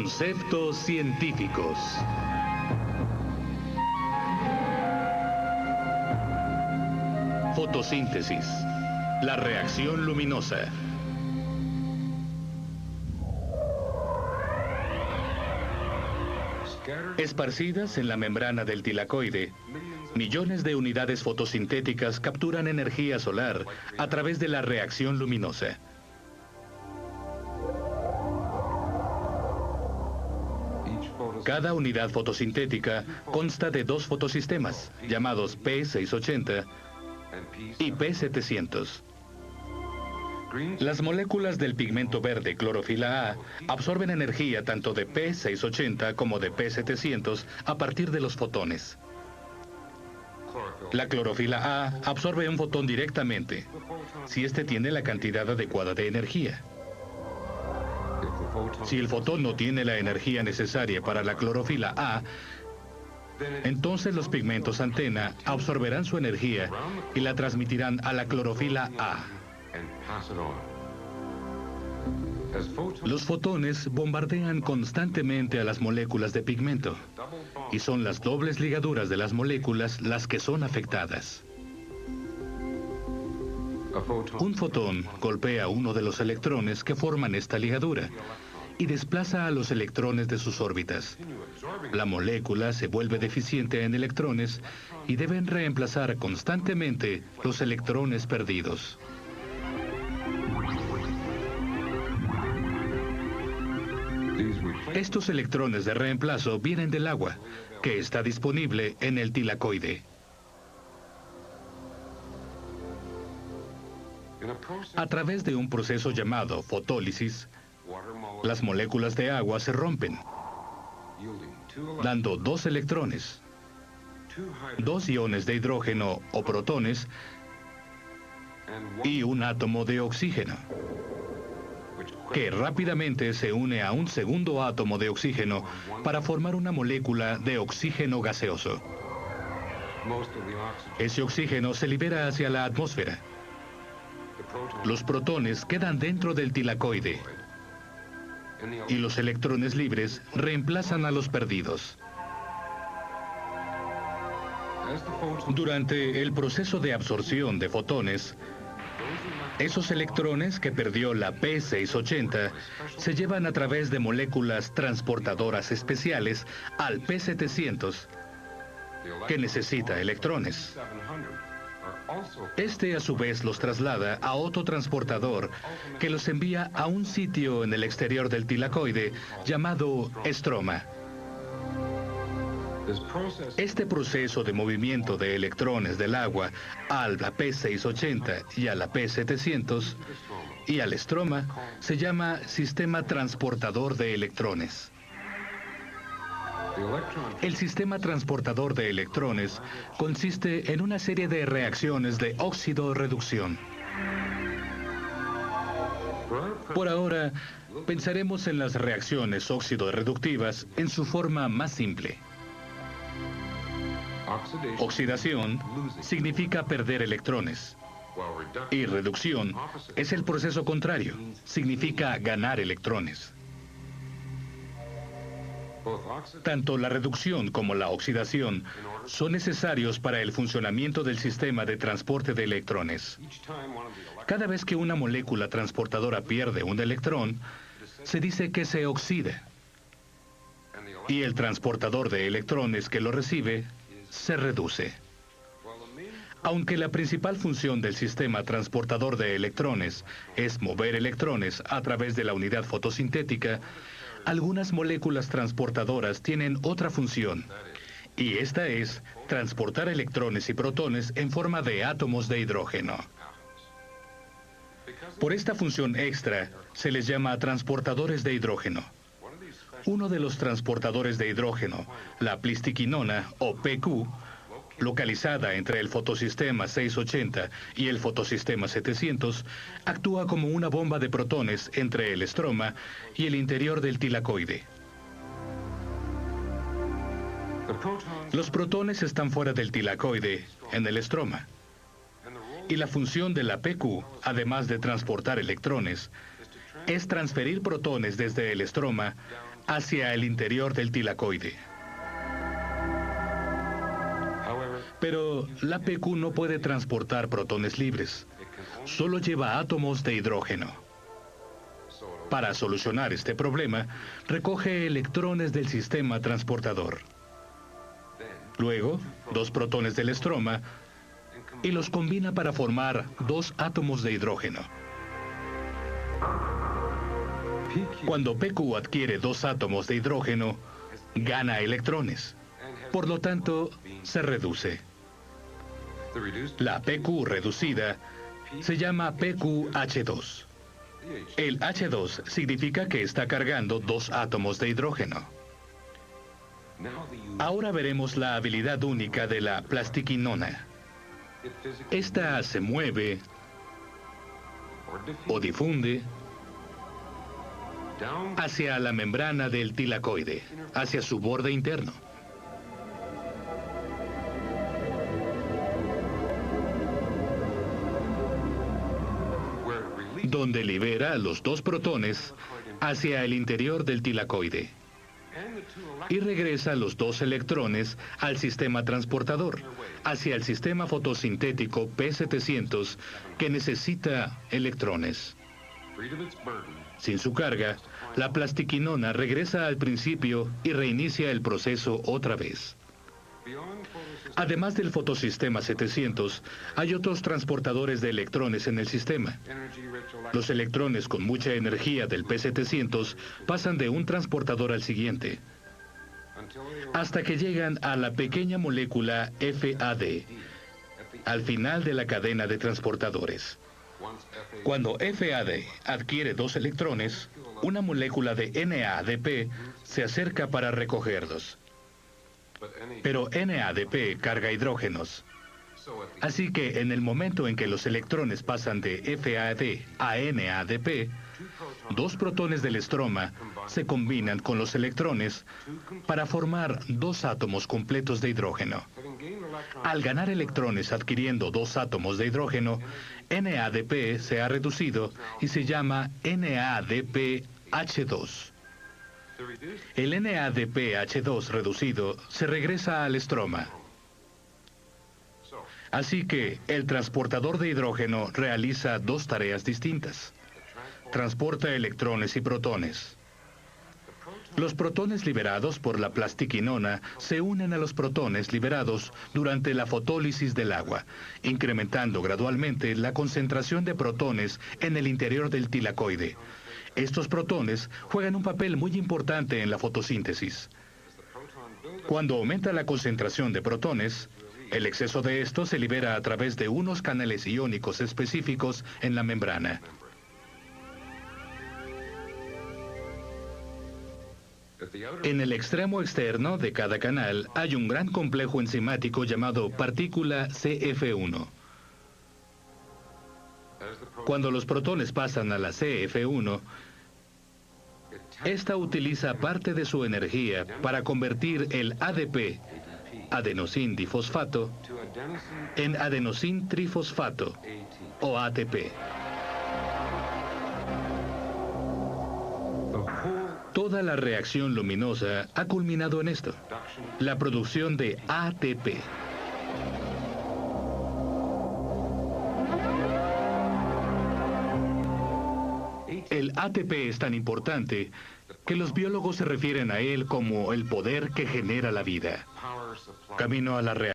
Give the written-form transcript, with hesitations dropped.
Conceptos científicos. Fotosíntesis. La reacción luminosa. Esparcidas en la membrana del tilacoide, millones de unidades fotosintéticas capturan energía solar a través de la reacción luminosa. Cada unidad fotosintética consta de dos fotosistemas, llamados P680 y P700. Las moléculas del pigmento verde clorofila A absorben energía tanto de P680 como de P700 a partir de los fotones. La clorofila A absorbe un fotón directamente, si éste tiene la cantidad adecuada de energía. Si el fotón no tiene la energía necesaria para la clorofila A, entonces los pigmentos antena absorberán su energía y la transmitirán a la clorofila A. Los fotones bombardean constantemente a las moléculas de pigmento y son las dobles ligaduras de las moléculas las que son afectadas. Un fotón golpea uno de los electrones que forman esta ligadura y desplaza a los electrones de sus órbitas. La molécula se vuelve deficiente en electrones y deben reemplazar constantemente los electrones perdidos. Estos electrones de reemplazo vienen del agua, que está disponible en el tilacoide. A través de un proceso llamado fotólisis, las moléculas de agua se rompen, dando dos electrones, dos iones de hidrógeno o protones y un átomo de oxígeno, que rápidamente se une a un segundo átomo de oxígeno para formar una molécula de oxígeno gaseoso. Ese oxígeno se libera hacia la atmósfera. Los protones quedan dentro del tilacoide y los electrones libres reemplazan a los perdidos. Durante el proceso de absorción de fotones, esos electrones que perdió la P680 se llevan a través de moléculas transportadoras especiales al P700, que necesita electrones. Este a su vez los traslada a otro transportador que los envía a un sitio en el exterior del tilacoide llamado estroma. Este proceso de movimiento de electrones del agua a la P680 y a la P700 y al estroma se llama sistema transportador de electrones. El sistema transportador de electrones consiste en una serie de reacciones de óxido-reducción. Por ahora, pensaremos en las reacciones óxido-reductivas en su forma más simple. Oxidación significa perder electrones y reducción es el proceso contrario, significa ganar electrones. Tanto la reducción como la oxidación son necesarios para el funcionamiento del sistema de transporte de electrones. Cada vez que una molécula transportadora pierde un electrón, se dice que se oxida. Y el transportador de electrones que lo recibe se reduce. Aunque la principal función del sistema transportador de electrones es mover electrones a través de la unidad fotosintética, algunas moléculas transportadoras tienen otra función, y esta es transportar electrones y protones en forma de átomos de hidrógeno. Por esta función extra, se les llama transportadores de hidrógeno. Uno de los transportadores de hidrógeno, la plistiquinona o PQ, localizada entre el fotosistema 680 y el fotosistema 700, actúa como una bomba de protones entre el estroma y el interior del tilacoide. Los protones están fuera del tilacoide, en el estroma. Y la función de la PQ, además de transportar electrones, es transferir protones desde el estroma hacia el interior del tilacoide. Pero la PQ no puede transportar protones libres. Solo lleva átomos de hidrógeno. Para solucionar este problema, recoge electrones del sistema transportador. Luego, 2 protones del estroma y los combina para formar 2 átomos de hidrógeno. Cuando PQ adquiere 2 átomos de hidrógeno, gana electrones. Por lo tanto, se reduce. La PQ reducida se llama PQH2. El H2 significa que está cargando 2 átomos de hidrógeno. Ahora veremos la habilidad única de la plastiquinona. Esta se mueve o difunde hacia la membrana del tilacoide, hacia su borde interno. Donde libera los 2 protones hacia el interior del tilacoide y regresa los 2 electrones al sistema transportador, hacia el sistema fotosintético P700 que necesita electrones. Sin su carga, la plastiquinona regresa al principio y reinicia el proceso otra vez. Además del fotosistema 700, hay otros transportadores de electrones en el sistema. Los electrones con mucha energía del P700 pasan de un transportador al siguiente, hasta que llegan a la pequeña molécula FAD, al final de la cadena de transportadores. Cuando FAD adquiere 2 electrones, una molécula de NADP se acerca para recogerlos. Pero NADP carga hidrógenos. Así que en el momento en que los electrones pasan de FAD a NADP, 2 protones del estroma se combinan con los electrones para formar 2 átomos completos de hidrógeno. Al ganar electrones adquiriendo 2 átomos de hidrógeno, NADP se ha reducido y se llama NADPH2. El NADPH2 reducido se regresa al estroma. Así que el transportador de hidrógeno realiza 2 tareas distintas. Transporta electrones y protones. Los protones liberados por la plastiquinona se unen a los protones liberados durante la fotólisis del agua, incrementando gradualmente la concentración de protones en el interior del tilacoide. Estos protones juegan un papel muy importante en la fotosíntesis. Cuando aumenta la concentración de protones, el exceso de estos se libera a través de unos canales iónicos específicos en la membrana. En el extremo externo de cada canal hay un gran complejo enzimático llamado partícula CF1. Cuando los protones pasan a la CF1, esta utiliza parte de su energía para convertir el ADP, adenosín difosfato, en adenosín trifosfato, o ATP. Toda la reacción luminosa ha culminado en esto, la producción de ATP. El ATP es tan importante que los biólogos se refieren a él como el poder que genera la vida. Camino a la realidad.